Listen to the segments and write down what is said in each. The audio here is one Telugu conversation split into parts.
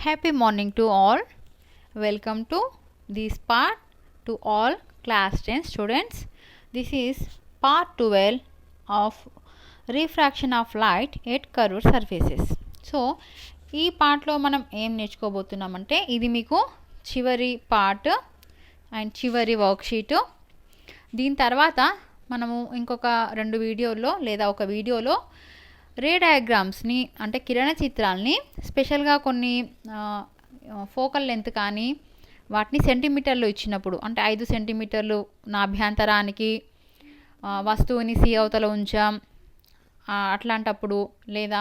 Happy morning to all. Welcome to this part to all class 10 students. This is part 12 of refraction of light at curved surfaces. So ఈ పార్ట్లో మనం ఏం నేర్చుకోబోతున్నామంటే ఇది మీకు చివరి పార్ట్ అండ్ చివరి వర్క్షీట్. దీని తర్వాత మనము ఇంకొక 2 వీడియోల్లో లేదా ఒక వీడియోలో రే డయాగ్రామ్స్ని అంటే కిరణ చిత్రాలని స్పెషల్గా కొన్ని ఫోకల్ లెంత్ కానీ వాటిని సెంటీమీటర్లు ఇచ్చినప్పుడు అంటే 5 సెంటీమీటర్లు నాభ్యంతరానికి వస్తువుని సి అవతల ఉంచాం అట్లాంటప్పుడు లేదా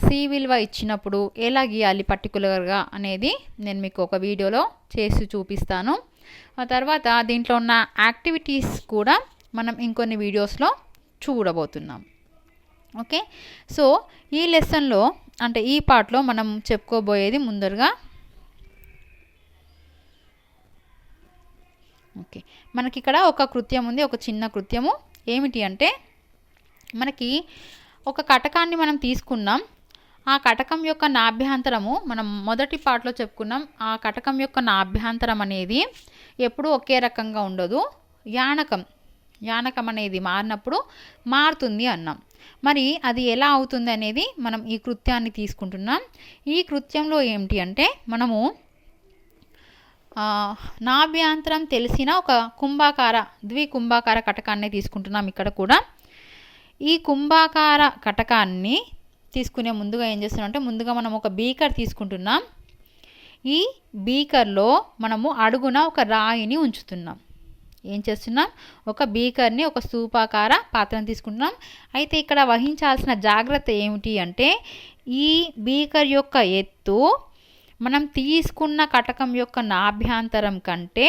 సి విలువ ఇచ్చినప్పుడు ఎలా గీయాలి పర్టికులర్గా అనేది నేను మీకు ఒక వీడియోలో చేసి చూపిస్తాను. ఆ తర్వాత దీంట్లో ఉన్న యాక్టివిటీస్ కూడా మనం ఇంకొన్ని వీడియోస్లో చూడబోతున్నాం. ఓకే, సో ఈ లెసన్లో అంటే ఈ పార్ట్లో మనం చెప్పుకోబోయేది ముందరగా ఓకే మనకి ఇక్కడ ఒక కృత్యం ఉంది, ఒక చిన్న కృత్యము. ఏమిటి అంటే మనకి ఒక కటకాన్ని మనం తీసుకున్నాం. ఆ కటకం యొక్క నాభ్యంతరము మనం మొదటి పార్ట్లో చెప్పుకున్నాం. ఆ కటకం యొక్క నాభ్యంతరం అనేది ఎప్పుడూ ఒకే రకంగా ఉండదు. యానకం అనేది మారినప్పుడు మారుతుంది అన్నాం. మరి అది ఎలా అవుతుంది అనేది మనం ఈ కృత్యాన్ని తీసుకుంటున్నాం. ఈ కృత్యంలో ఏమిటి అంటే మనము నాభ్యంతరం తెలిసిన ఒక ద్వికుంభాకార కటకాన్ని తీసుకుంటున్నాం. ఇక్కడ కూడా ఈ కుంభాకార కటకాన్ని తీసుకునే ముందుగా ఏం చేస్తున్నాం అంటే ముందుగా మనం ఒక బీకర్ తీసుకుంటున్నాం. ఈ బీకర్లో మనము అడుగున ఒక రాయిని ఉంచుతున్నాం. ఏం చేస్తున్నాం, ఒక బీకర్ని ఒక స్తూపాకార పాత్రను తీసుకుంటున్నాం. అయితే ఇక్కడ వహించాల్సిన జాగ్రత్త ఏమిటి అంటే ఈ బీకర్ యొక్క ఎత్తు మనం తీసుకున్న కటకం యొక్క నాభ్యంతరం కంటే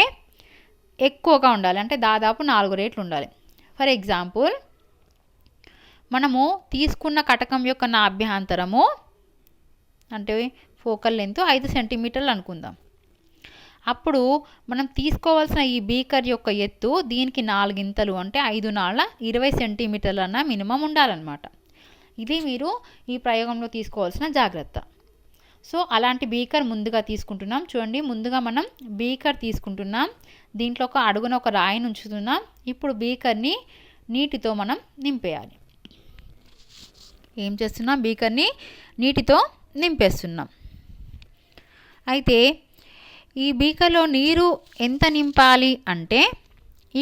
ఎక్కువగా ఉండాలి. అంటే దాదాపు 4 రెట్లు ఉండాలి. ఫర్ ఎగ్జాంపుల్ మనము తీసుకున్న కటకం యొక్క నాభ్యంతరము అంటే ఫోకల్ లెంత్ 5 సెంటీమీటర్లు అనుకుందాం. అప్పుడు మనం తీసుకోవాల్సిన ఈ బీకర్ యొక్క ఎత్తు దీనికి 4 ఇంతలు అంటే 5 4 20 సెంటీమీటర్లు అన్న మినిమం ఉండాలన్నమాట. ఇది మీరు ఈ ప్రయోగంలో తీసుకోవాల్సిన జాగ్రత్త. సో అలాంటి బీకర్ ముందుగా తీసుకుంటున్నాం. చూడండి, ముందుగా మనం బీకర్ తీసుకుంటున్నాం. దీంట్లో ఒక అడుగున ఒక రాయిని ఉంచుతున్నాం. ఇప్పుడు బీకర్ని నీటితో మనం నింపేయాలి. ఏం చేస్తున్నాం, బీకర్ని నీటితో నింపేస్తున్నాం. అయితే ఈ బీకర్లో నీరు ఎంత నింపాలి అంటే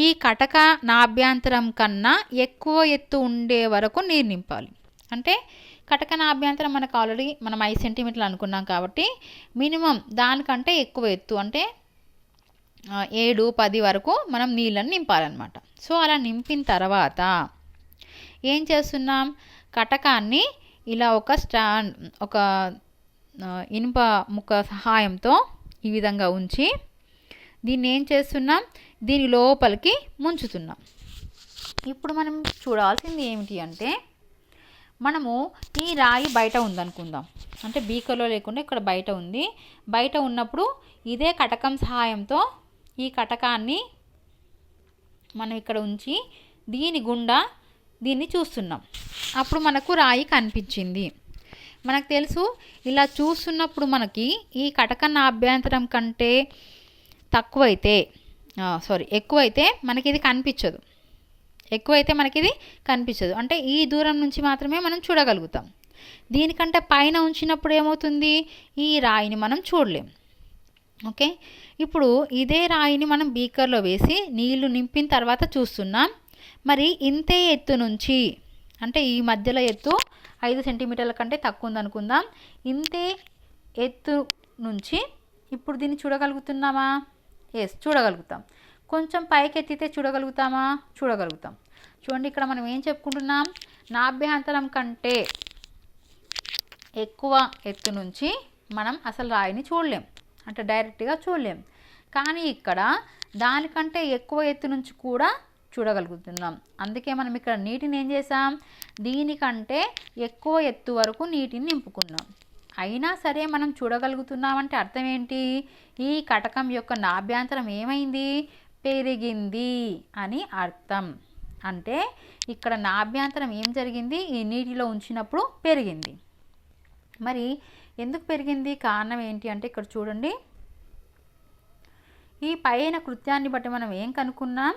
ఈ కటక నాభ్యంతరం కన్నా ఎక్కువ ఎత్తు ఉండే వరకు నీరు నింపాలి. అంటే కటక నాభ్యంతరం మనకు ఆల్రెడీ మనం 5 సెంటీమీటర్లు అనుకున్నాం కాబట్టి మినిమం దానికంటే ఎక్కువ ఎత్తు అంటే 7 10 వరకు మనం నీళ్ళని నింపాలన్నమాట. సో అలా నింపిన తర్వాత ఏం చేస్తున్నాం, కటకాన్ని ఇలా ఒక ఇనుప ముక్క సహాయంతో ఈ విధంగా ఉంచి దీన్ని ఏం చేస్తున్నాం, దీని లోపలికి ముంచుతున్నాం. ఇప్పుడు మనం చూడాల్సింది ఏమిటి అంటే మనము ఈ రాయి బయట ఉందనుకుందాం. అంటే బీకర్లో లేకుండా ఇక్కడ బయట ఉంది. బయట ఉన్నప్పుడు ఇదే కటకం సహాయంతో ఈ కటకాన్ని మనం ఇక్కడ ఉంచి దీని గుండా దీన్ని చూస్తున్నాం. అప్పుడు మనకు రాయి కనిపించింది. మనకు తెలుసు ఇలా చూస్తున్నప్పుడు మనకి ఈ కటక నాభ్యంతరం కంటే ఎక్కువైతే మనకి ఇది కనిపించదు. అంటే ఈ దూరం నుంచి మాత్రమే మనం చూడగలుగుతాం. దీనికంటే పైన ఉంచినప్పుడు ఏమవుతుంది, ఈ రాయిని మనం చూడలేం. ఓకే, ఇప్పుడు ఇదే రాయిని మనం బీకర్లో వేసి నీళ్లు నింపిన తర్వాత చూస్తున్నాం. మరి ఇంతే ఎత్తు నుంచి అంటే ఈ మధ్యలో ఎత్తు 5 సెంటీమీటర్ల కంటే తక్కువ ఉందనుకుందాం. ఇంతే ఎత్తు నుంచి ఇప్పుడు దీన్ని చూడగలుగుతున్నామా? ఎస్, చూడగలుగుతాం. కొంచెం పైకి ఎత్తితే చూడగలుగుతామా? చూడగలుగుతాం. చూడండి, ఇక్కడ మనం ఏం చెప్పుకుంటున్నాం, నాభ్యంతరం కంటే ఎక్కువ ఎత్తు నుంచి మనం అసలు రాయిని చూడలేం, అంటే డైరెక్ట్గా చూడలేం. కానీ ఇక్కడ దానికంటే ఎక్కువ ఎత్తు నుంచి కూడా చూడగలుగుతున్నాం. అందుకే మనం ఇక్కడ నీటిని ఏం చేసాం, దీనికంటే ఎక్కువ ఎత్తు వరకు నీటిని నింపుకున్నాం. అయినా సరే మనం చూడగలుగుతున్నామంటే అర్థం ఏంటి, ఈ కటకం యొక్క నాభ్యంతరం ఏమైంది, పెరిగింది అని అర్థం. అంటే ఇక్కడ నాభ్యంతరం ఏం జరిగింది, ఈ నీటిలో ఉంచినప్పుడు పెరిగింది. మరి ఎందుకు పెరిగింది, కారణం ఏంటి అంటే ఇక్కడ చూడండి, ఈ పైన కృత్యాన్ని బట్టి మనం ఏం కనుక్కున్నాం,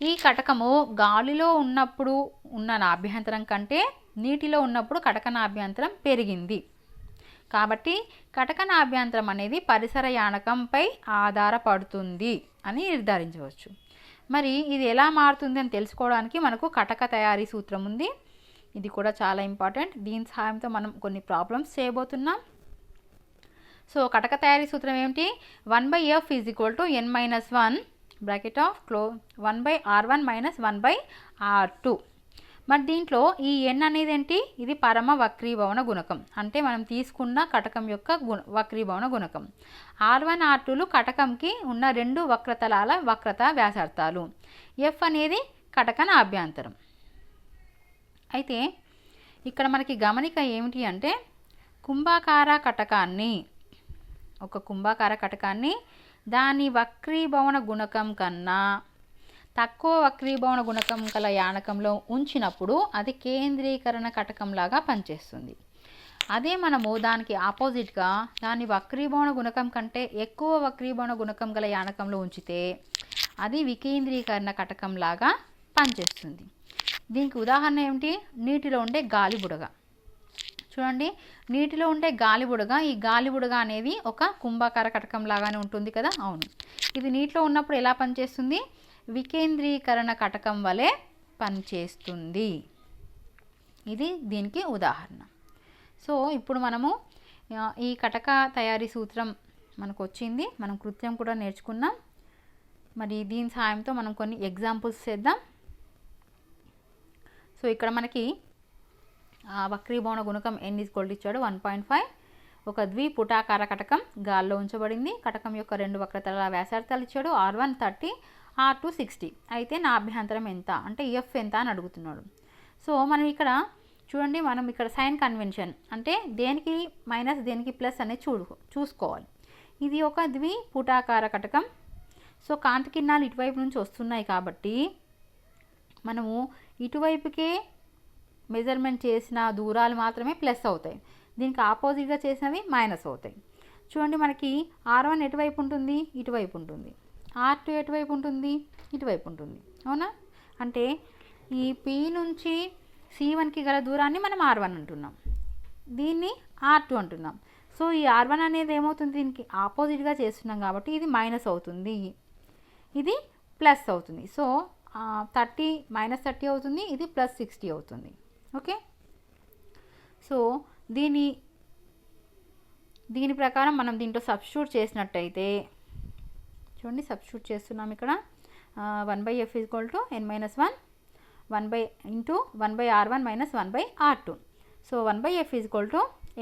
ఈ కటకము గాలిలో ఉన్నప్పుడు ఉన్న నాభ్యంతరం కంటే నీటిలో ఉన్నప్పుడు కటక నాభ్యంతరం పెరిగింది. కాబట్టి కటక నాభ్యంతరం అనేది పరిసర యానకంపై ఆధారపడుతుంది అని నిర్ధారించవచ్చు. మరి ఇది ఎలా మారుతుంది అని తెలుసుకోవడానికి మనకు కటక తయారీ సూత్రం ఉంది. ఇది కూడా చాలా ఇంపార్టెంట్. దీని సహాయంతో మనం కొన్ని ప్రాబ్లమ్స్ చేయబోతున్నాం. సో కటక తయారీ సూత్రం ఏమిటి, 1/f = n-1 bracket of 1/r1 - 1/r2. మరి దీంట్లో ఈ n అనేది ఏంటి, ఇది పరమ వక్రీభవన గుణకం, అంటే మనం తీసుకున్న కటకం యొక్క వక్రీభవన గుణకం. r1 r2లు కటకంకి ఉన్న 2 వక్రతలాల వక్రత వ్యాసార్థాలు. f అనేది కటక నాభ్యంతరం. అయితే ఇక్కడ మనకి గమనిక ఏమిటి అంటే, కుంభాకార కటకాన్ని, ఒక కుంభాకార కటకాన్ని దాని వక్రీభవన గుణకం కన్నా తక్కువ వక్రీభవన గుణకం గల యానకంలో ఉంచినప్పుడు అది కేంద్రీకరణ కటకంలాగా పనిచేస్తుంది. అదే మనము దానికి ఆపోజిట్గా దాని వక్రీభవన గుణకం కంటే ఎక్కువ వక్రీభవన గుణకం గల యానకంలో ఉంచితే అది వికేంద్రీకరణ కటకంలాగా పనిచేస్తుంది. దీనికి ఉదాహరణ ఏమిటి, నీటిలో ఉండే గాలి బుడగ. చూడండి, నీటిలో ఉండే గాలి బుడగ, ఈ గాలి బుడగ అనేది ఒక కుంభాకార కటకం లాగానే ఉంటుంది కదా. అవును, ఇది నీటిలో ఉన్నప్పుడు ఎలా పనిచేస్తుంది, వికేంద్రీకరణ కటకం వలె పనిచేస్తుంది. ఇది దీనికి ఉదాహరణ. సో ఇప్పుడు మనము ఈ కటక తయారీ సూత్రం మనకు వచ్చింది, మనం కృత్యం కూడా నేర్చుకున్నాం. మరి దీని సహాయంతో మనం కొన్ని ఎగ్జాంపుల్స్ చేద్దాం. సో ఇక్కడ మనకి వక్రీభవన గుణకం n ఇచ్చాడు 1.5. ఒక ద్విపుటాకార కటకం గాల్లో ఉంచబడింది. కటకం యొక్క 2 వక్రతల వ్యాసార్థాలు ఇచ్చాడు, r1 30, r2 60. అయితే నా అభ్యంతరం ఎంత అంటే f ఎంత అని అడుగుతున్నాడు. సో మనం ఇక్కడ చూడండి, మనం ఇక్కడ సైన్ కన్వెన్షన్ అంటే దేనికి మైనస్ దేనికి ప్లస్ అనేది చూసుకోవాలి. ఇది ఒక ద్విపుటాకార కటకం. సో కాంతి కిరణాలు ఇటువైపు నుంచి వస్తున్నాయి కాబట్టి మనము ఇటువైపుకే మెజర్మెంట్ చేసిన దూరాలు మాత్రమే ప్లస్ అవుతాయి, దీనికి ఆపోజిట్గా చేసినవి మైనస్ అవుతాయి. చూడండి, మనకి r1 ఎటువైపు ఉంటుంది, ఇటువైపు ఉంటుంది, r2 ఎటువైపు ఉంటుంది, ఇటువైపు ఉంటుంది. అవునా, అంటే ఈ P నుంచి C1కి గల దూరాన్ని మనం r1 అంటున్నాం, దీన్ని r2 అంటున్నాం. సో ఈ r1 అనేది ఏమవుతుంది, దీనికి ఆపోజిట్గా చేస్తున్నాం కాబట్టి ఇది మైనస్ అవుతుంది, ఇది ప్లస్ అవుతుంది. సో 30 - 30 అవుతుంది, ఇది +60 అవుతుంది. ఓకే, సో దీని ప్రకారం మనం దీంట్లో సబ్స్టిట్యూట్ చేసినట్టయితే చూడండి, సబ్స్టిట్యూట్ చేస్తున్నాం ఇక్కడ 1/f = n-1 1/r1 - 1/r2. So 1/f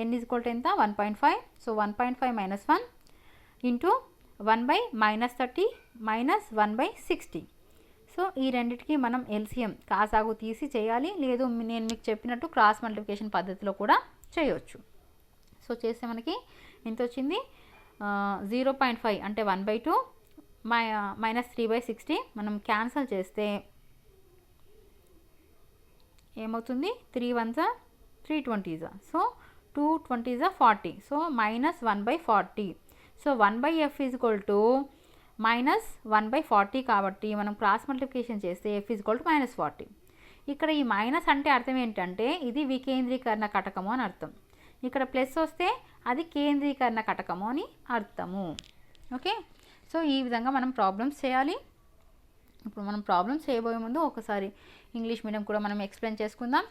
n ఎంత 1.5. So 1.5 - 1 into 1/-30 - 1/60. సో ఈ రెండింటికి మనం ఎల్సిఎం కాసాగు తీసి చేయాలి, లేదు నేను మీకు చెప్పినట్టు క్రాస్ మల్టిప్లికేషన్ పద్ధతిలో కూడా చేయవచ్చు. సో చేస్తే మనకి ఎంత వచ్చింది, 0.5 అంటే 1/2 -3/60. మనం క్యాన్సల్ చేస్తే ఏమవుతుంది, 3 1s 3 20s. So 2 20s 40. So -1/40. So 1/f -1/40 కాబట్టి మనం క్రాస్ మల్టిప్లికేషన్ చేస్తే f -40. ఇక్కడ ఈ మైనస్ అంటే అర్థం ఏంటంటే ఇది వికేంద్రీకరణ కటకము అని అర్థం, ఇక్కడ ప్లస్ వస్తే అది కేంద్రీకరణ కటకము అని అర్థము. ఓకే, సో ఈ విధంగా మనం ప్రాబ్లమ్స్ చేయాలి. ఇప్పుడు మనం ప్రాబ్లమ్స్ చేయబోయే ముందు ఒకసారి ఇంగ్లీష్ మీడియం కూడా మనం ఎక్స్ప్లెయిన్ చేసుకుందాం.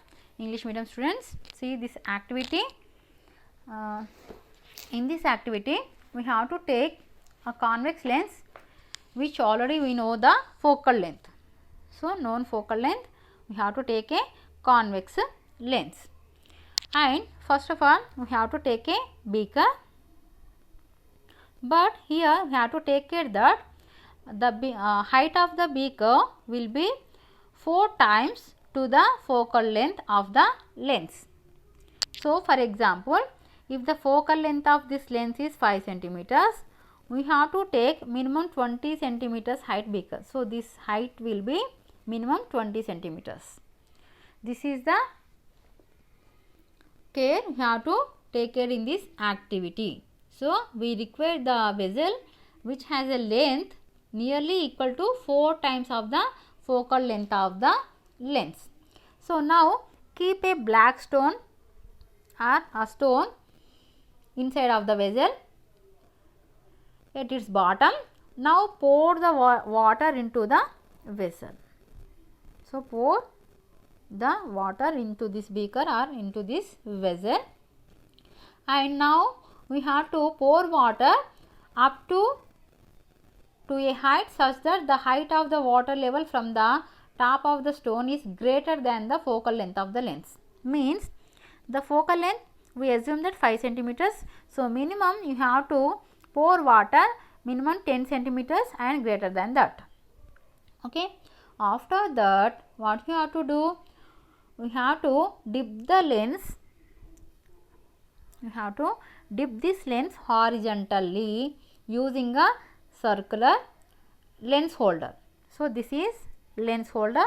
English medium students, see this activity. In this activity we have to take a convex lens which already we know the focal length. So known focal length, we have to take a convex lens. And first of all we have to take a beaker, but here we have to take care that the height of the beaker will be 4 times to the focal length of the lens. So for example, if the focal length of this lens is 5 centimeters, we have to take minimum 20 centimeters height beaker. So this height will be minimum 20 centimeters. This is the care we have to take care in this activity. So we require the vessel which has a length nearly equal to 4 times of the focal length of the lens. So now keep a black stone or a stone inside of the vessel at its bottom. Now pour the water into the vessel. So pour the water into this beaker or into this vessel, and now we have to pour water up to a height such that the height of the water level from the top of the stone is greater than the focal length of the lens. Means the focal length we assume that 5 centimeters. So minimum you have to pour water minimum 10 centimeters and greater than that. Okay. After that, what you have to do? We have to dip the lens. You have to dip this lens horizontally using a circular lens holder. So this is lens holder.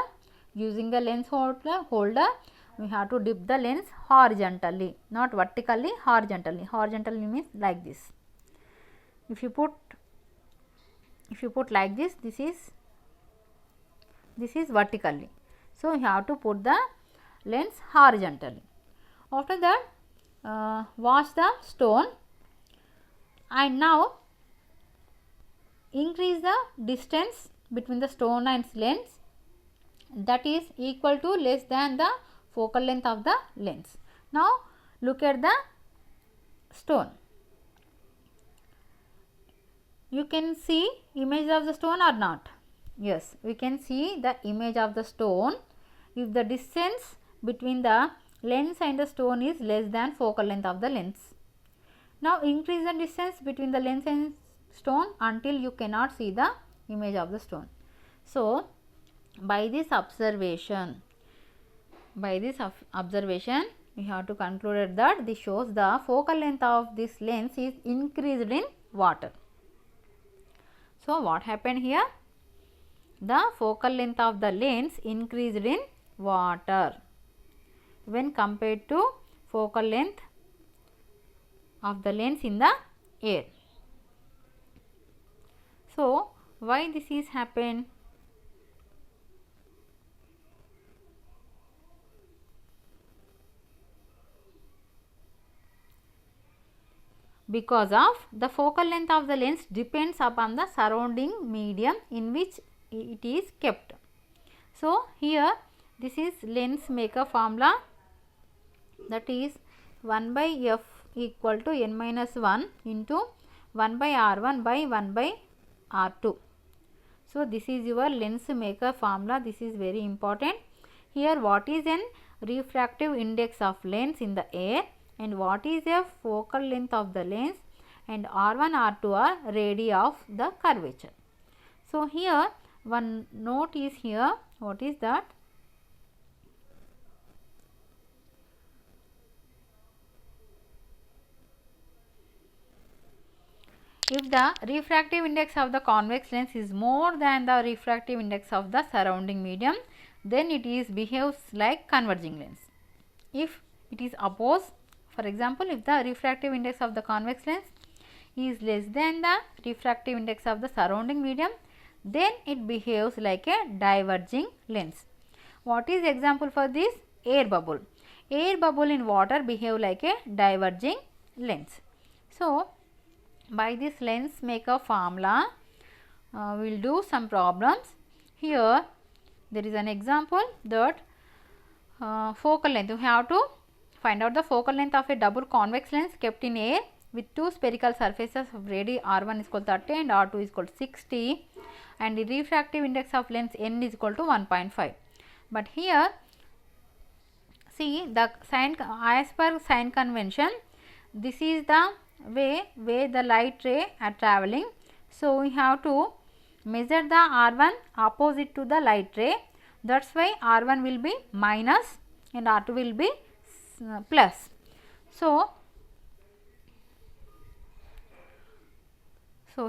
Using a lens holder, we have to dip the lens horizontally, not vertically, horizontally. Horizontally means like this. If you put like this, this is vertically. So you have to put the lens horizontally. After that, wash the stone, and now increase the distance between the stone and lens, that is equal to less than the focal length of the lens. Now look at the stone. You can see image of the stone or not? Yes, we can see the image of the stone if the distance between the lens and the stone is less than focal length of the lens. Now increase the distance between the lens and stone until you cannot see the image of the stone. So by this observation we have to conclude that this shows the focal length of this lens is increased in water. So what happened here? The focal length of the lens increased in water when compared to focal length of the lens in the air. So why this is happened? Because of the focal length of the lens depends upon the surrounding medium in which it is kept. So here this is lens maker formula, that is 1 by f equal to n minus 1 into 1 by r1 by 1 by r2. So this is your lens maker formula. This is very important. Here what is an refractive index of lens in the air, and what is a focal length of the lens, and r1 r2 are radii of the curvature. So here one note is here. What is that? If the refractive index of the convex lens is more than the refractive index of the surrounding medium, then it behaves like converging lens. If it is opposed, for example, if the refractive index of the convex lens is less than the refractive index of the surrounding medium, then it behaves like a diverging lens. What is example for this? Air bubble. Air bubble in water behave like a diverging lens. So by this lens maker formula, we will do some problems. Here there is an example that focal length, you have to find out the focal length of a double convex lens kept in air with two spherical surfaces of radii r1 is equal to 30 and r2 is equal to 60, and the refractive index of lens n is equal to 1.5. But here see the sign, as per sign convention, this is the way where the light ray are travelling. So we have to measure the r1 opposite to the light ray. That's why r1 will be minus and r2 will be plus. So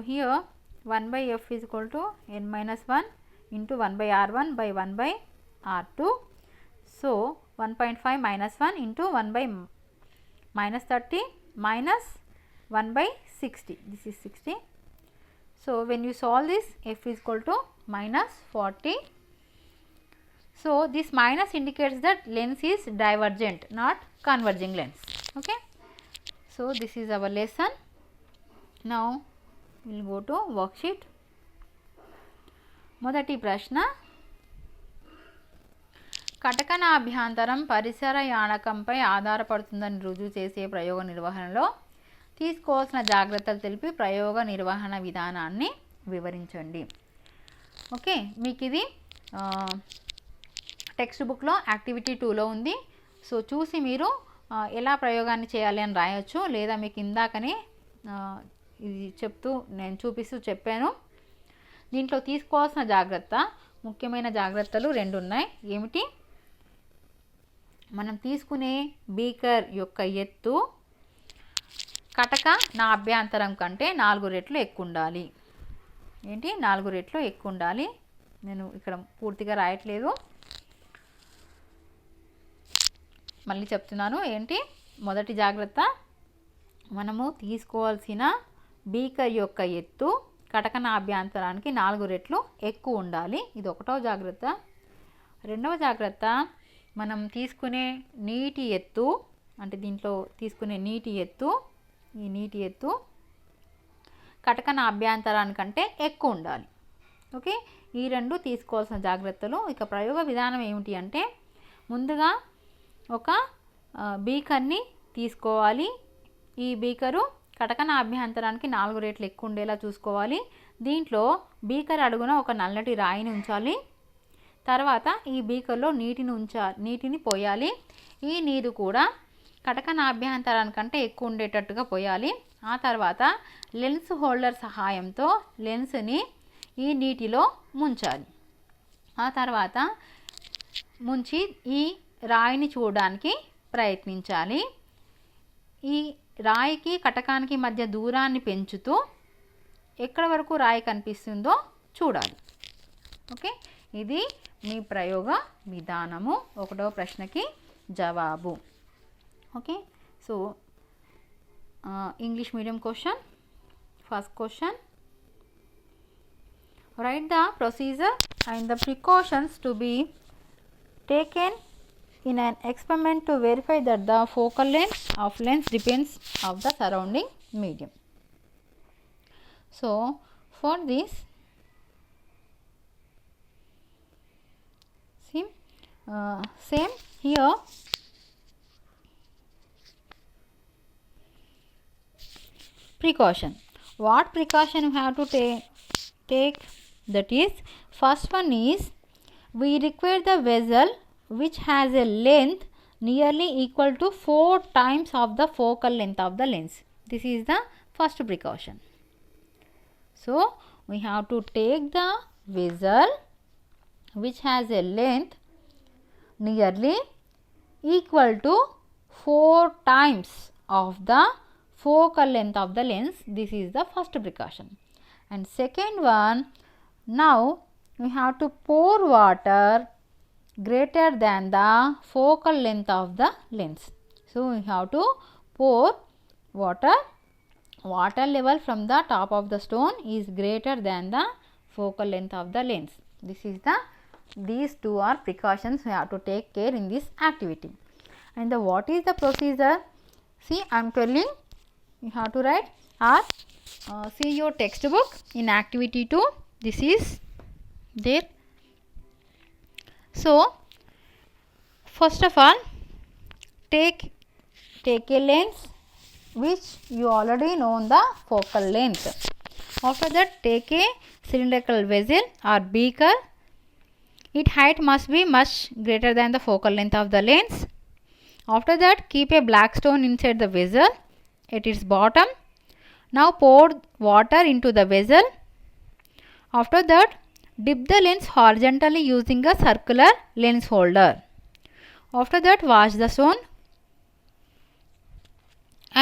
here 1 by f is equal to n minus 1 into 1 by r1 by 1 by r2. So 1.5 minus 1 into 1 by minus 30 minus 1 by 60, this is 60. So when you solve this, f is equal to minus 40. So this minus indicates that lens is divergent, not converging lens. Okay, so this is our lesson. Now we will go to worksheet. మొదటి ప్రశ్న, కటకనాభ్యంతరం పరిసర యానకంపై ఆధారపడుతుందని రుజువు చేసే ప్రయోగ నిర్వహణలో తీసుకోవాల్సిన జాగ్రత్తలు తెలిపి ప్రయోగ నిర్వహణ విధానాన్ని వివరించండి. ఓకే, మీకు ఇది టెక్స్ట్ బుక్లో యాక్టివిటీ 2లో ఉంది. సో చూసి మీరు ఎలా ప్రయోగాన్ని చేయాలి అని రాయొచ్చు, లేదా మీకు ఇందాకనే ఇది చెప్తూ నేను చూపిస్తూ చెప్పాను. దీంట్లో తీసుకోవాల్సిన జాగ్రత్త, ముఖ్యమైన జాగ్రత్తలు 2 ఉన్నాయి. ఏమిటి? మనం తీసుకునే బీకర్ యొక్క ఎత్తు కటక నాభ్యంతరం కంటే 4 రెట్లు ఎక్కువ ఉండాలి. ఏంటి? 4 రెట్లు ఎక్కువ ఉండాలి. నేను ఇక్కడ పూర్తిగా రాయట్లేదు, మళ్ళీ చెప్తున్నాను. ఏంటి మొదటి జాగ్రత్త? మనము తీసుకోవాల్సిన బీకర్ యొక్క ఎత్తు కటక నాభ్యంతరానికి 4 రెట్లు ఎక్కువ ఉండాలి. ఇది ఒకటో జాగ్రత్త. రెండవ జాగ్రత్త, మనం తీసుకునే నీటి ఎత్తు, అంటే దీంట్లో తీసుకునే నీటి ఎత్తు, ఈ నీటి ఎత్తు కటక నాభ్యంతరానికంటే ఎక్కువ ఉండాలి. ఓకే, ఈ 2 తీసుకోవాల్సిన జాగ్రత్తలు. ఇక ప్రయోగ విధానం ఏమిటి అంటే, ముందుగా ఒక బీకర్ని తీసుకోవాలి. ఈ బీకరు కటక నాభ్యంతరానికి 4 రెట్లు ఎక్కువ ఉండేలా చూసుకోవాలి. దీంట్లో బీకర్ అడుగున ఒక నల్లటి రాయిని ఉంచాలి. తర్వాత ఈ బీకర్లో నీటిని పోయాలి. ఈ నీరు కూడా కటక నాభ్యంతరానికంటే ఎక్కువ ఉండేటట్టుగా పోయాలి. ఆ తర్వాత లెన్స్ హోల్డర్ సహాయంతో లెన్స్ని ఈ నీటిలో ముంచాలి. ఆ తర్వాత ముంచి ఈ రాయిని చూడడానికి ప్రయత్నించాలి. ఈ రాయికి కటకానికి మధ్య దూరాన్ని పెంచుతూ ఎక్కడి వరకు రాయి కనిపిస్తుందో చూడాలి. ఓకే, ఇది మీ ప్రయోగ విధానము. 1వ ప్రశ్నకి జవాబు. Okay, so English medium question. First question, write the procedure and the precautions to be taken in an experiment to verify that the focal length of lens depends of the surrounding medium. So for this, see, same here, precaution. What precaution you have to take? That is, first one is, we require the vessel which has a length nearly equal to 4 times of the focal length of the lens. This is the first precaution. So we have to take the vessel which has a length nearly equal to 4 times of the focal length of the lens. This is the first precaution. And second one, now we have to pour water greater than the focal length of the lens. So we have to pour water level from the top of the stone is greater than the focal length of the lens. These 2 are precautions we have to take care in this activity. And what is the procedure? See, I am telling, you have to write or see your textbook in activity 2. This is there. So first of all, take a lens which you already know the focal length. After that, take a cylindrical vessel or beaker. Its height must be much greater than the focal length of the lens. After that, keep a black stone inside the vessel at its bottom. Now pour water into the vessel. After that, dip the lens horizontally using a circular lens holder. After that, wash the stone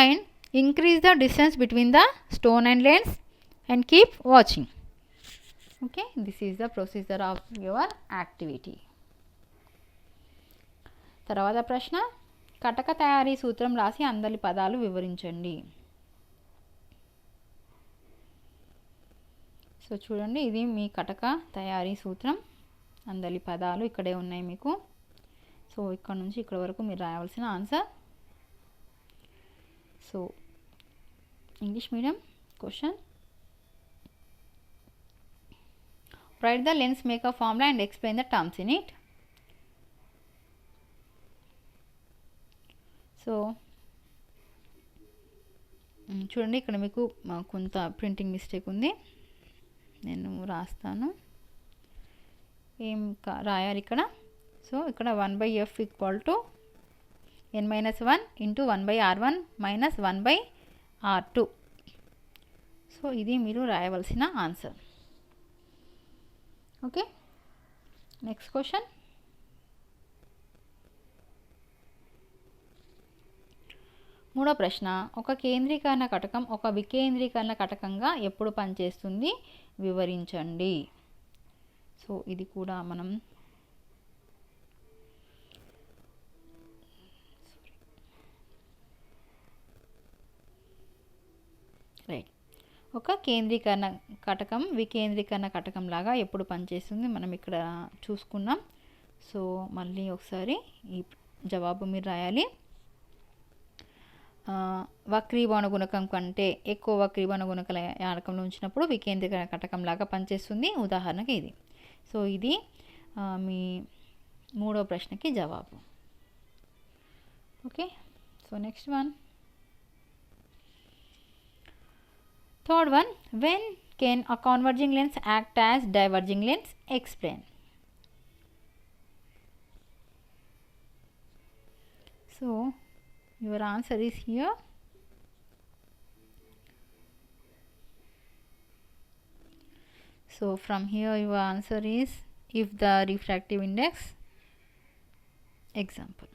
and increase the distance between the stone and lens and keep watching. Okay, this is the procedure of your activity. తర్వాత ప్రశ్న, కటక తయారీ సూత్రం రాసి అందలి పదాలు వివరించండి. సో చూడండి, ఇది మీ కటక తయారీ సూత్రం, అందలి పదాలు ఇక్కడే ఉన్నాయి మీకు. సో ఇక్కడ నుంచి ఇక్కడ వరకు మీరు రాయవలసిన answer. So English medium question. Write the lens maker formula and explain the terms in it. So చూడండి, ఇక్కడ మీకు కొంత ప్రింటింగ్ మిస్టేక్ ఉంది, నేను రాస్తాను. ఏం రాయాలి ఇక్కడ? సో ఇక్కడ 1/f = n-1 × 1/r1 - 1/r2. So ఇది మీరు రాయవలసిన ఆన్సర్. Okay, next question. మూడో ప్రశ్న, ఒక కేంద్రీకరణ కటకం ఒక వికేంద్రీకరణ కటకంగా ఎప్పుడు పనిచేస్తుంది వివరించండి. సో ఇది కూడా మనం రైట్, ఒక కేంద్రీకరణ కటకం వికేంద్రీకరణ కటకం లాగా ఎప్పుడు పనిచేస్తుంది మనం ఇక్కడ చూసుకున్నాం. సో మళ్ళీ ఒకసారి ఈ జవాబు మీరు రాయాలి. వక్రీభవన గుణకం కంటే ఎక్కువ వక్రీభవన గుణకాల యానకంలో ఉంచినప్పుడు వికేంద్రీకరణ కటకం లాగా పనిచేస్తుంది. ఉదాహరణకి ఇది. సో ఇది మీ మూడో ప్రశ్నకి జవాబు. Okay, so next one. Third one, when can a converging lens act as diverging lens? Explain. So your answer is here. So from here your answer is if the refractive index, example.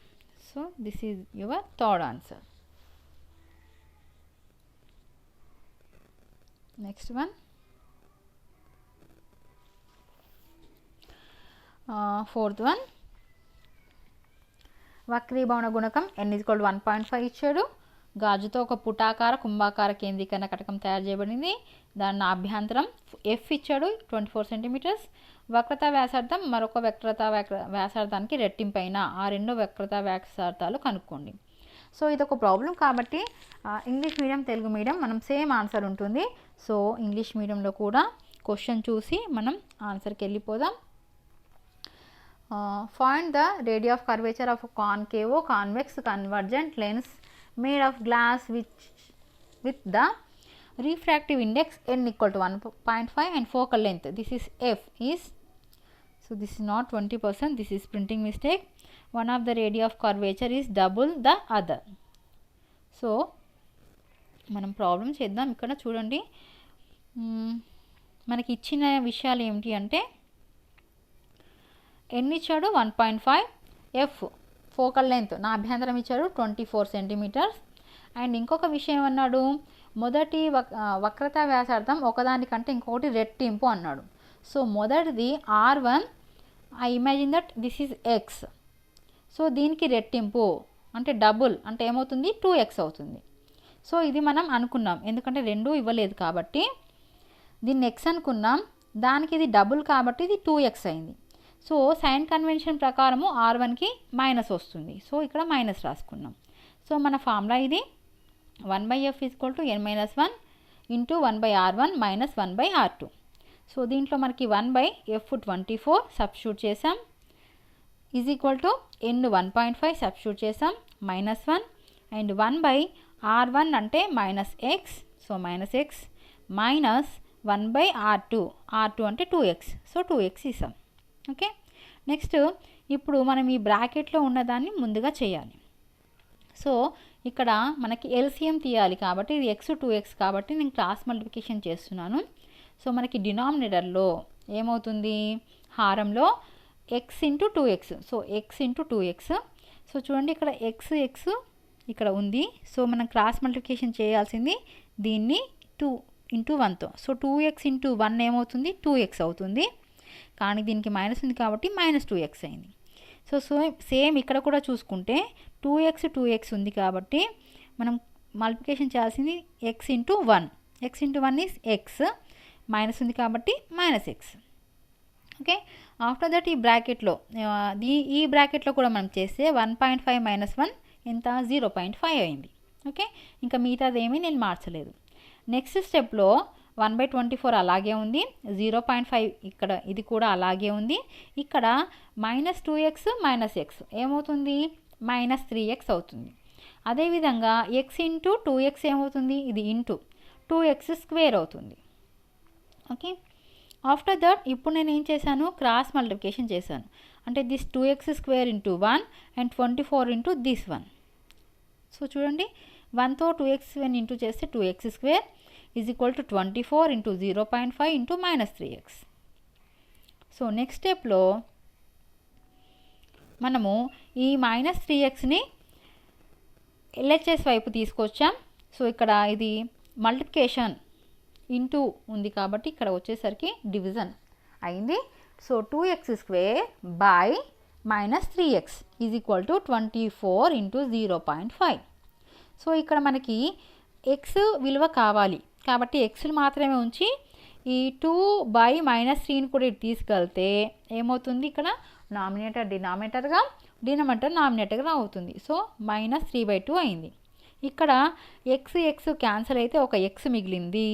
So this is your third answer. Next one. Fourth one, వక్రీభవన గుణకం n = 1.5 ఇచ్చాడు. గాజుతో ఒక పుటాకార కుంభాకార కేంద్రీకరణ కటకం తయారు చేయబడింది. దాని అభ్యంతరం f ఇచ్చాడు 24 సెంటీమీటర్స్. వక్రతా వ్యాసార్థం మరొక వక్రతా వ్యాసార్థానికి రెట్టింపైన ఆ రెండు వక్రతా వ్యాసార్థాలు కనుక్కోండి. సో ఇది ఒక ప్రాబ్లం కాబట్టి ఇంగ్లీష్ మీడియం తెలుగు మీడియం మనం సేమ్ ఆన్సర్ ఉంటుంది. సో ఇంగ్లీష్ మీడియంలో కూడా క్వశ్చన్ చూసి మనం ఆన్సర్కి వెళ్ళిపోదాం. Find the radius of curvature of concave convex convergent lens made of glass with the refractive index n = 1.5 and focal length, this is f, is, so this is not 20%, this is printing mistake. One of the radii of curvature is double the other. So మనం ప్రాబ్లం చేద్దాం. ఇక్కడ చూడండి, మనకి ఇచ్చిన విషయాలు ఏమిటి అంటే n ఇచ్చాడు 1.5, f ఫోకల్ లెంత్ నా అభ్యంతరం ఇచ్చాడు 24 సెంటీమీటర్స్. అండ్ ఇంకొక విషయం అన్నాడు, మొదటి వక్రతా వ్యాసార్థం ఒకదానికంటే ఇంకొకటి రెట్టింపు అన్నాడు. సో మొదటిది r1, I imagine that this is x. So దీనికి రెట్టింపు అంటే డబుల్ అంటే ఏమవుతుంది 2x అవుతుంది. సో ఇది మనం అనుకున్నాం, ఎందుకంటే రెండు ఇవ్వలేదు కాబట్టి దీన్ని x అనుకున్నాం, దానికి ఇది డబుల్ కాబట్టి ఇది 2x అయింది. సో సైన్ కన్వెన్షన్ ప్రకారము r1కి మైనస్ వస్తుంది. సో ఇక్కడ మైనస్ రాసుకున్నాం. సో మన ఫార్ములా ఇది 1/f = n-1 × 1/r1 - 1/r2. So దీంట్లో మనకి 1/f 24 సబ్స్టిట్యూట్ చేసాం, is equal to n 1.5 substitute చేసాం, -1 అండ్ 1/r1 అంటే -x. So -x minus 1/r2, r2 అంటే 2x. సో 2x ఇస్తాం. ఓకే, నెక్స్ట్ ఇప్పుడు మనం ఈ బ్రాకెట్లో ఉన్నదాన్ని ముందుగా చేయాలి. సో ఇక్కడ మనకి ఎల్సిఎం తీయాలి కాబట్టి ఇది x 2x కాబట్టి నేను క్రాస్ మల్టిప్లికేషన్ చేస్తున్నాను. సో మనకి డినామినేటర్లో ఏమవుతుంది, హారంలో x × 2x. So x × 2x. So చూడండి ఇక్కడ x ఇక్కడ ఉంది. సో మనం క్రాస్ మల్టిప్లికేషన్ చేయాల్సింది దీన్ని 2 × 1తో. సో 2x × 1 ఏమవుతుంది 2x అవుతుంది, కానీ దీనికి మైనస్ ఉంది కాబట్టి -2x అయింది. సో సేమ్ ఇక్కడ కూడా చూసుకుంటే 2x ఉంది కాబట్టి మనం మల్టిప్లికేషన్ చేయాల్సింది x into 1. x into 1 is x, minus ఉంది కాబట్టి -x. ఓకే, ఆఫ్టర్ దట్ ఈ బ్రాకెట్లో ఈ బ్రాకెట్లో కూడా మనం చేస్తే 1.5 మైనస్ 1 ఎంత 0.5 అయింది. ఓకే, ఇంకా మిగతాది ఏమీ నేను మార్చలేదు. నెక్స్ట్ స్టెప్లో 1/24 అలాగే ఉంది, 0.5 ఇక్కడ ఇది కూడా అలాగే ఉంది. ఇక్కడ -2x -x ఏమవుతుంది, -3x అవుతుంది. అదేవిధంగా x ఇంటూ 2x ఏమవుతుంది, ఇది ఇంటూ 2x² అవుతుంది. ఓకే, ఆఫ్టర్ దట్ ఇప్పుడు నేను ఏం చేశాను, క్రాస్ మల్టిప్లికేషన్ చేశాను. అంటే this 2x² into 1 and 24 into this 1. So చూడండి, 1తో 2x ఇంటూ చేస్తే 2x² is equal to 24 into 0.5 into -3x. So next స్టెప్లో మనము ఈ -3xని LHS వైపు తీసుకొచ్చాం. సో ఇక్కడ ఇది మల్టిప్లికేషన్ ఇంటూ ఉంది కాబట్టి ఇక్కడ వచ్చేసరికి డివిజన్ అయింది. So 2x² by -3x is equal to 24 into 0.5. So ఇక్కడ మనకి x విలువ కావాలి కాబట్టి xలు మాత్రమే ఉంచి ఈ 2 బై -3ని కూడా ఇటు తీసుకెళ్తే ఏమవుతుంది, ఇక్కడ నామినేటర్ డినామినేటర్గా, డినామినేటర్ నామినేటర్గా అవుతుంది. సో -3/2 అయింది. ఇక్కడ x క్యాన్సిల్ అయితే ఒక x మిగిలింది.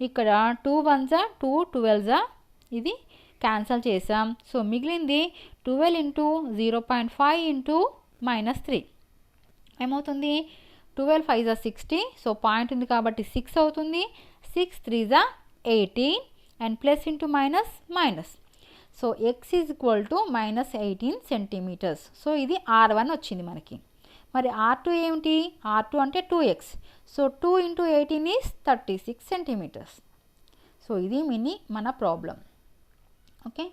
ఇక్కడ 2 1s 2 12s ఇది క్యాన్సిల్ చేసాం. సో మిగిలింది 12 ఇంటూ 0.5 ఇంటూ -3 ఏమవుతుంది, 12 5s 60. సో పాయింట్ ఉంది కాబట్టి 6 అవుతుంది. 6 3s 18 and plus into minus. So x is equal to -18 centimetres. So ఇది R1 వచ్చింది మనకి. మరి R2 ఏమిటి, R2 అంటే 2x. So 2 into 18 is 36 centimetres. So ఇది మన ప్రాబ్లం. ఓకే,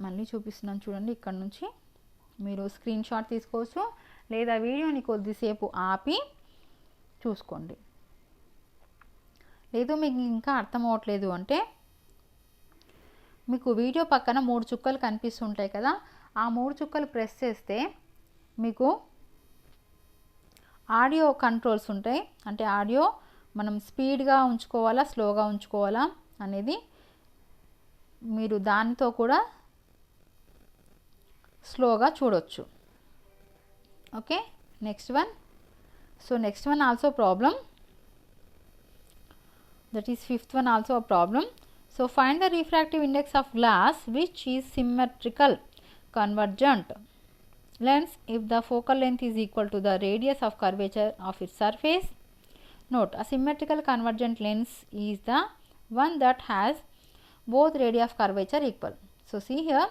మళ్ళీ చూపిస్తున్నాను చూడండి. ఇక్కడ నుంచి మీరు స్క్రీన్ షాట్ తీసుకోవచ్చు లేదా వీడియోని కొద్దిసేపు ఆపి చూసుకోండి. లేదు మీకు ఇంకా అర్థం అవ్వట్లేదు అంటే మీకు వీడియో పక్కన 3 చుక్కలు కనిపిస్తుంటాయి కదా, ఆ 3 చుక్కలు ప్రెస్ చేస్తే మీకు ఆడియో కంట్రోల్స్ ఉంటాయి. అంటే ఆడియో మనం స్పీడ్గా ఉంచుకోవాలా స్లోగా ఉంచుకోవాలా అనేది మీరు దానితో కూడా స్లోగా చూడొచ్చు. Okay, next one. So next one also problem, that is fifth one also a problem. So find the refractive index of glass which is symmetrical convergent lens if the focal length is equal to the radius of curvature of its surface. Note, a symmetrical convergent lens is the one that has both radii of curvature equal. So see here,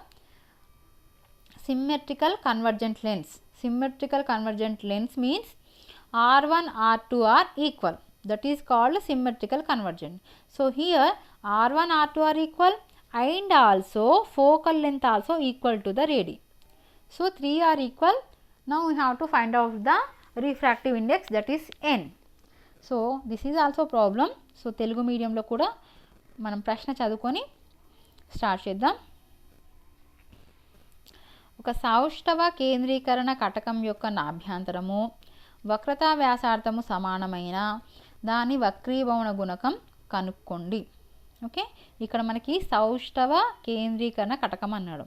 symmetrical convergent lens. Symmetrical convergent lens means R1 R2 are equal. That is called symmetrical convergent. So here R1 R2 are equal and also focal length also equal to the radii. So 3 are equal. Now we have to find out the refractive index, that is n. So this is also problem. So Telugu medium lo kuda మనం ప్రశ్న చదువుకొని స్టార్ట్ చేద్దాం. ఒక సౌష్ఠవ కేంద్రీకరణ కటకం యొక్క నాభ్యంతరము వక్రతా వ్యాసార్థము సమానమైన దాని వక్రీభవన గుణకం కనుక్కోండి. ఓకే, ఇక్కడ మనకి సౌష్ఠవ కేంద్రీకరణ కటకం అన్నాడు.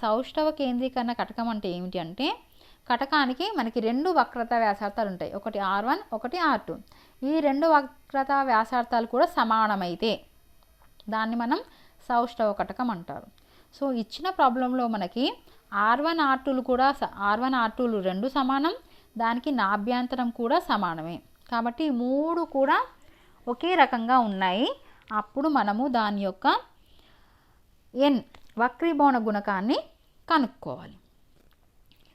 సౌష్ఠవ కేంద్రీకరణ కటకం అంటే ఏమిటి అంటే, కటకానికి మనకి 2 వక్రతా వ్యాసార్థాలు ఉంటాయి, ఒకటి R1 ఒకటి R2. ఈ 2 వక్రతా వ్యాసార్థాలు కూడా సమానమైతే దాన్ని మనం సౌష్ఠవ కటకం అంటారు. సో ఇచ్చిన ప్రాబ్లంలో మనకి R1 R2లు కూడా R1 R2లు 2 సమానం, దానికి నాభ్యంతరం కూడా సమానమే కాబట్టి 3 కూడా ఒకే రకంగా ఉన్నాయి. అప్పుడు మనము దాని యొక్క n వక్రీభవన గుణకాన్ని కనుక్కోవాలి.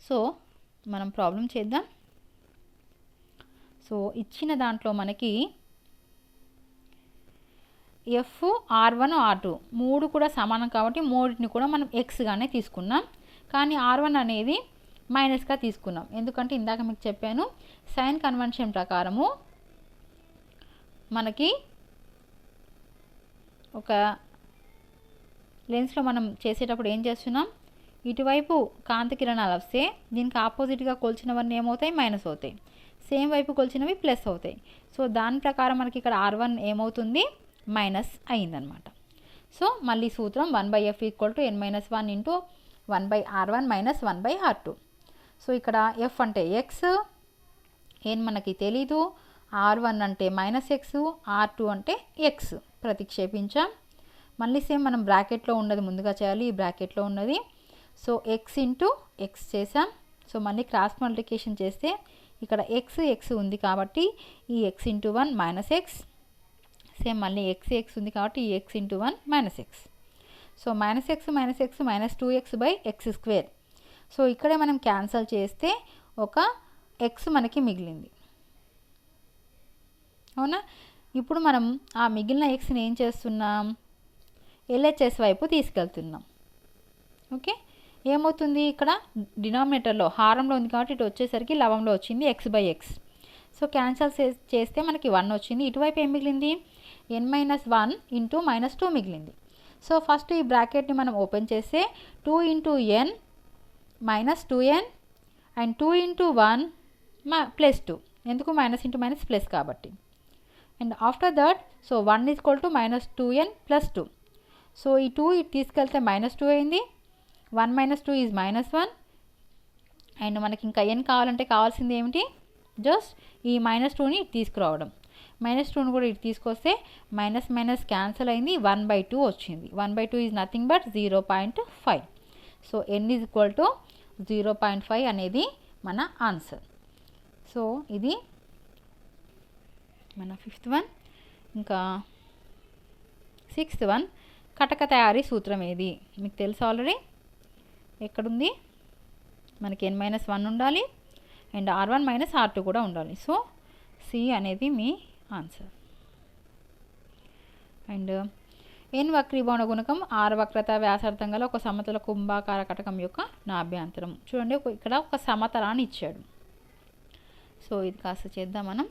సో మనం ప్రాబ్లం చేద్దాం. సో ఇచ్చిన దాంట్లో మనకి F R1 R2 3 కూడా సమానం కాబట్టి 3ని కూడా మనం xగానే తీసుకున్నాం. కానీ R1 అనేది మైనస్గా తీసుకున్నాం, ఎందుకంటే ఇందాక మీకు చెప్పాను సైన్ కన్వెన్షన్ ప్రకారము మనకి ఒక లెన్స్లో మనం చేసేటప్పుడు ఏం చేస్తున్నాం, ఇటువైపు కాంతి కిరణాలు వస్తే దీనికి ఆపోజిట్గా కొలిచినవన్నీ ఏమవుతాయి, మైనస్ అవుతాయి. సేమ్ వైపు కొలిచినవి ప్లస్ అవుతాయి. సో దాని ప్రకారం మనకి ఇక్కడ R1 ఏమవుతుంది, మైనస్ అయిందనమాట. సో మళ్ళీ సూత్రం 1/f = n-1 into 1/r1 minus 1/r2. So ఇక్కడ f అంటే x, n మనకి తెలీదు, R1 అంటే -x, R2 అంటే x ప్రతిక్షేపించాం. మళ్ళీ సేమ్ మనం బ్రాకెట్లో ఉన్నది ముందుగా చేయాలి, ఈ బ్రాకెట్లో ఉన్నది. సో x ఇంటూ x చేసాం. సో మళ్ళీ క్రాస్ మల్టిప్లికేషన్ చేస్తే ఇక్కడ x ఉంది కాబట్టి ఈ x into 1 minus x, same మళ్ళీ x ఉంది కాబట్టి ఈ x into 1 minus x. So -x -2x/x². So ఇక్కడే మనం క్యాన్సల్ చేస్తే ఒక x మనకి మిగిలింది, అవునా. ఇప్పుడు మనం ఆ మిగిలిన xని ఏం చేస్తున్నాం, LHS వైపు తీసుకెళ్తున్నాం. ఓకే, ఏమవుతుంది, ఇక్కడ డినామినేటర్లో హారంలో ఉంది కాబట్టి ఇటు వచ్చేసరికి లవంలో వచ్చింది x/x. సో క్యాన్సల్ చేస్తే మనకి 1 వచ్చింది. ఇటువైపు ఏం మిగిలింది, n-1 ఇంటూ -2 మిగిలింది. సో ఫస్ట్ ఈ బ్రాకెట్ని మనం ఓపెన్ చేస్తే 2 into n -2n and 2 into 1 +2. ఎందుకు, మైనస్ ఇంటూ మైనస్ ప్లస్ కాబట్టి. And after that so 1 = -2n + 2. So ఈ 2 ఇటు తీసుకెళ్తే -2 అయింది. 1 - 2 = -1. అండ్ మనకి ఇంకా n కావాలంటే కావాల్సింది ఏమిటి, జస్ట్ ఈ -2ని ఇటు తీసుకురావడం. -2ని కూడా ఇటు తీసుకొస్తే మైనస్ మైనస్ క్యాన్సిల్ అయింది, 1/2 వచ్చింది. 1/2 is nothing but 0.5. So n = 0.5 అనేది మన ఆన్సర్. సో ఇది మన 5th వన్. ఇంకా 6th వన్, కటక తయారీ సూత్రం ఏది మీకు తెలుసు ఆల్రెడీ. ఎక్కడుంది, మనకి n-1 ఉండాలి అండ్ R1 - R2 కూడా ఉండాలి. సో C అనేది మీ ఆన్సర్. అండ్ n వక్రీభవన గుణకం R వక్రత వ్యాసార్థం గల ఒక సమతల కుంభాకార కటకం యొక్క నాభ్యంతరం. చూడండి, ఇక్కడ ఒక సమతలాన్ని ఇచ్చాడు. సో ఇది కాస్త చేద్దాం మనం.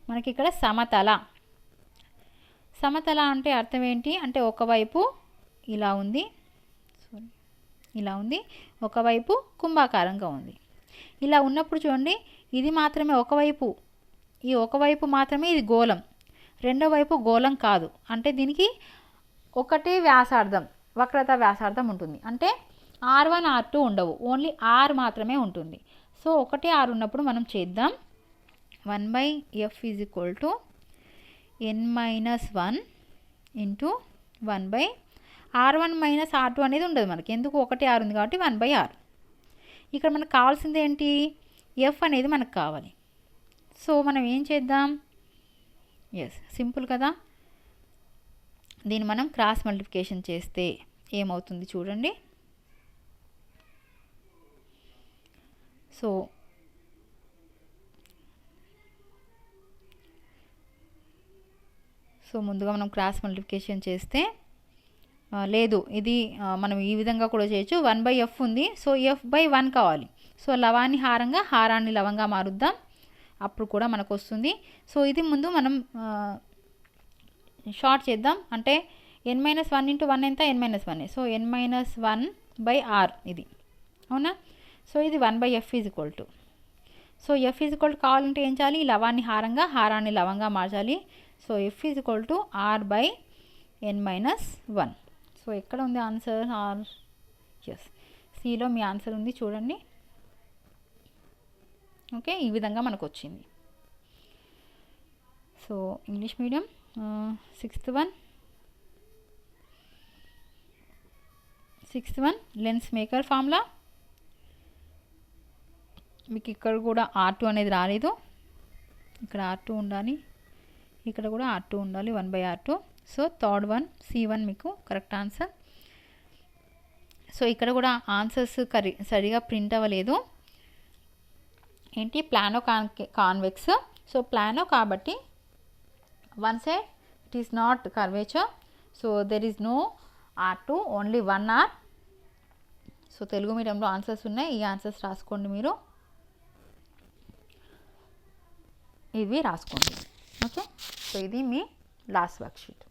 మనకి ఇక్కడ సమతల అంటే అర్థం ఏంటి అంటే ఒకవైపు ఇలా ఉంది, ఒకవైపు కుంభాకారంగా ఉంది. ఇలా ఉన్నప్పుడు చూడండి, ఇది మాత్రమే ఒకవైపు, ఈ ఒకవైపు మాత్రమే ఇది గోళం, రెండో వైపు గోళం కాదు. అంటే దీనికి ఒకటే వ్యాసార్థం, వక్రత వ్యాసార్థం ఉంటుంది. అంటే R1 R2 ఉండవు, ఓన్లీ R మాత్రమే ఉంటుంది. సో ఒకటే R ఉన్నప్పుడు మనం చేద్దాం. 1/f = n-1 into 1/r1 - R2 అనేది ఉండదు మనకి, ఎందుకు ఒకటే R ఉంది కాబట్టి 1/r. ఇక్కడ మనకు కావాల్సింది ఏంటి, f అనేది మనకు కావాలి. సో మనం ఏం చేద్దాం, సింపుల్ కదా, దీన్ని మనం క్రాస్ మల్టిప్లికేషన్ చేస్తే ఏమవుతుంది చూడండి. సో ముందుగా మనం క్రాస్ మల్టిప్లికేషన్ చేస్తే లేదు, ఇది మనం ఈ విధంగా కూడా చేయొచ్చు. 1/f ఉంది, సో f/1 కావాలి. సో లవాన్ని హారంగా, హారాన్ని లవంగా మారుద్దాం, అప్పుడు కూడా మనకు వస్తుంది. సో ఇది ముందు మనం షార్ట్ చేద్దాం. అంటే n-1 ఇంటూ 1 ఎంత, n-1. సో n-1/r ఇది, అవునా. సో ఇది 1/f = సో f కావాలంటే ఏం చేయాలి, ఈ లవాన్ని హారంగా, హారాన్ని లవంగా మార్చాలి. So f = r/n-1. సో ఎక్కడ ఉంది ఆన్సర్, సిలో మీ ఆన్సర్ ఉంది చూడండి. ఓకే, ఈ విధంగా మనకు వచ్చింది. So English medium 6th one lens maker formula. మీకు ఇక్కడ కూడా R2 అనేది రాలేదు, ఇక్కడ R2 ఉండాలి, ఇక్కడ కూడా R2 ఉండాలి, 1/r2. So 3rd one C1 మీకు కరెక్ట్ ఆన్సర్. సో ఇక్కడ కూడా ఆన్సర్స్ సరిగా ప్రింట్ అవ్వలేదు. ఏంటి, ప్లానో కాన్వెక్స్. సో ప్లానో కాబట్టి one side it is not curvature, so there is no R2, only 1r. So Telugu మీడియంలో ఆన్సర్స్ ఉన్నాయి, ఈ ఆన్సర్స్ రాసుకోండి మీరు, ఇవి రాసుకోండి. ఓకే, సో ఇది మీ లాస్ట్ వర్క్షీట్.